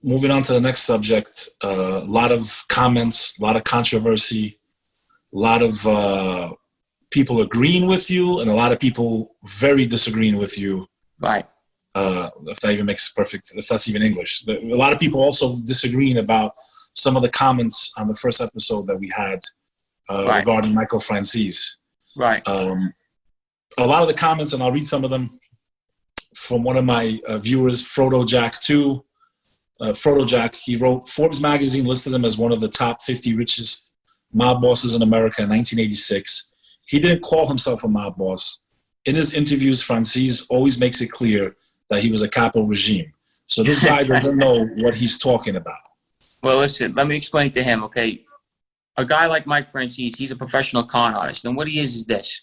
moving on to the next subject, a lot of comments, a lot of controversy, a lot of people agreeing with you, and a lot of people very disagreeing with you. Right. If that even makes perfect, if that's even English. A lot of people also disagreeing about some of the comments on the first episode that we had regarding Michael Franzese. Right. A lot of the comments, and I'll read some of them from one of my viewers, Frodo Jack 2. Frodo Jack, he wrote, Forbes magazine listed him as one of the top 50 richest mob bosses in America in 1986. He didn't call himself a mob boss. In his interviews, Franzese always makes it clear that he was a capo regime. So this guy doesn't know what he's talking about. Well, listen, let me explain to him, okay? A guy like Mike Franzese, he's a professional con artist. And what he is this.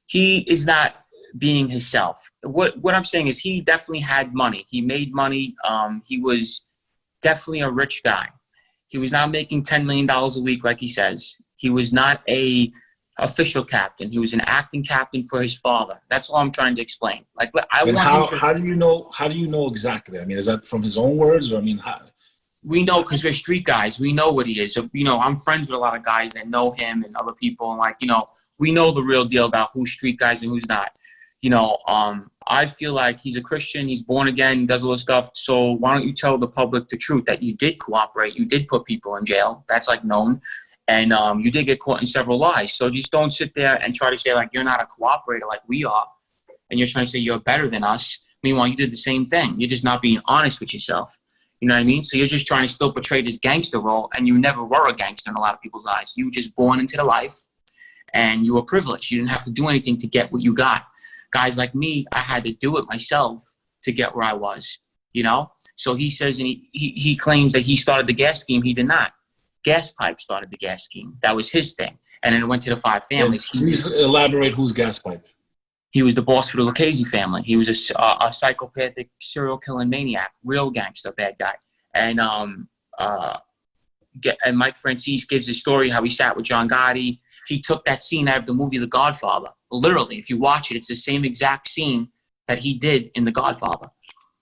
He is not being himself. What I'm saying is he definitely had money. He made money. He was definitely a rich guy. He was not making $10 million a week like he says. He was not a official captain. He was an acting captain for his father. That's all I'm trying to explain. Like, how do you know? How do you know exactly? I mean, is that from his own words, or I mean, how? We know because we're street guys. We know what he is. So, you know, I'm friends with a lot of guys that know him and other people, and like, you know, we know the real deal about who's street guys and who's not. You know, I feel like he's a Christian. He's born again, does all this stuff. So why don't you tell the public the truth that you did cooperate? You did put people in jail. That's like known. And you did get caught in several lies. So just don't sit there and try to say like you're not a cooperator like we are. And you're trying to say you're better than us. Meanwhile, you did the same thing. You're just not being honest with yourself. You know what I mean? So you're just trying to still portray this gangster role. And you never were a gangster in a lot of people's eyes. You were just born into the life. And you were privileged. You didn't have to do anything to get what you got. Guys like me, I had to do it myself to get where I was, you know? So he says, and he claims that he started the gas scheme. He did not. Gas Pipe started the gas scheme. That was his thing. And then it went to the 5 families. Please elaborate who's Gas Pipe. He was the boss for the Lucchese family. He was a psychopathic serial killing maniac, real gangster, bad guy. And Mike Franzese gives his story how he sat with John Gotti. He took that scene out of the movie The Godfather. Literally, if you watch it, it's the same exact scene that he did in The Godfather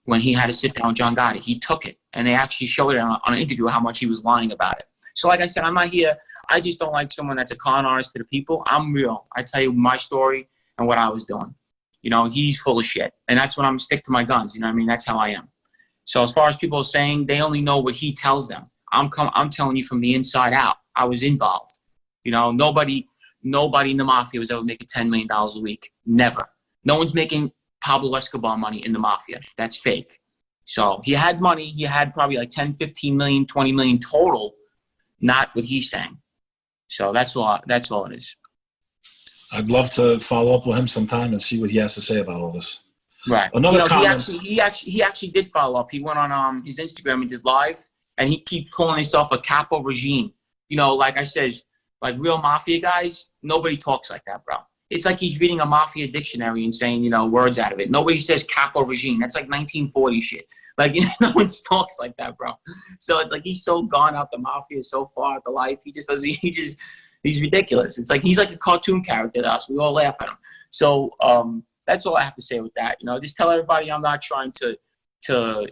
when he had to sit down with John Gotti. He took it, and they actually showed it on an interview how much he was lying about it. So like I said, I'm not here. I just don't like someone that's a con artist to the people. I'm real. I tell you my story and what I was doing. You know, he's full of shit, and that's when I'm stick to my guns. You know what I mean? That's how I am. So as far as people are saying, they only know what he tells them. I'm telling you from the inside out. I was involved. You know, nobody in the Mafia was ever making $10 million a week. Never. No one's making Pablo Escobar money in the Mafia. That's fake. So he had money. He had probably like 10, 15 million, 20 million total, not what he's saying. So that's all it is. I'd love to follow up with him sometime and see what he has to say about all this. Right. Another comment. He actually did follow up. He went on his Instagram and did live, and he keeps calling himself a capo regime. You know, like I said, like real Mafia guys, nobody talks like that, bro. It's like he's reading a Mafia dictionary and saying, you know, words out of it. Nobody says capo regime. That's like 1940 shit. Like, you know, no one talks like that, bro. So it's like he's so gone out the Mafia, so far out the life. He just doesn't, he's ridiculous. It's like he's like a cartoon character to us. We all laugh at him. So that's all I have to say with that. You know, just tell everybody I'm not trying to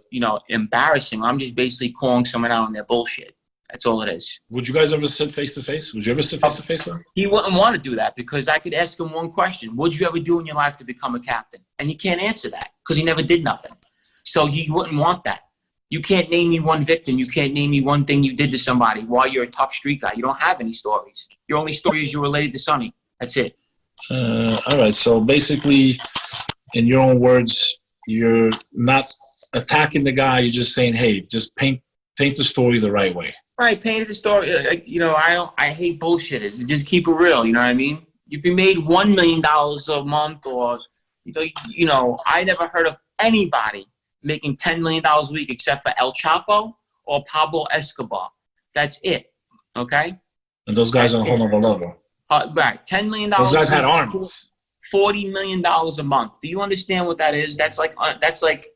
you know, embarrass him. I'm just basically calling someone out on their bullshit. That's all it is. Would you guys ever sit face to face? Would you ever sit face to face with him? He wouldn't want to do that because I could ask him one question. What'd you ever do in your life to become a captain? And he can't answer that because he never did nothing. So he wouldn't want that. You can't name me one victim. You can't name me one thing you did to somebody while you're a tough street guy. You don't have any stories. Your only story is you're related to Sonny. That's it. All right. So basically, in your own words, you're not attacking the guy. You're just saying, hey, just paint the story the right way. Right, painted the story. You know, I hate bullshitters. Just keep it real. You know what I mean? If you made $1 million a month, or you know, I never heard of anybody making $10 million a week except for El Chapo or Pablo Escobar. That's it. Okay. And those guys are on a whole nother level. Right, $10 million. Those guys had arms. $40 million a month. Do you understand what that is? That's like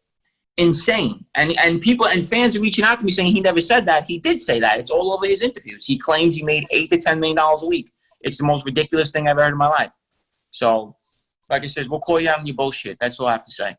insane. And people and fans are reaching out to me saying he never said that. He did say that. It's all over his interviews. He claims he made $8 to $10 million a week. It's the most ridiculous thing I've ever heard in my life. So, like I said, we'll call you out on your bullshit. That's all I have to say.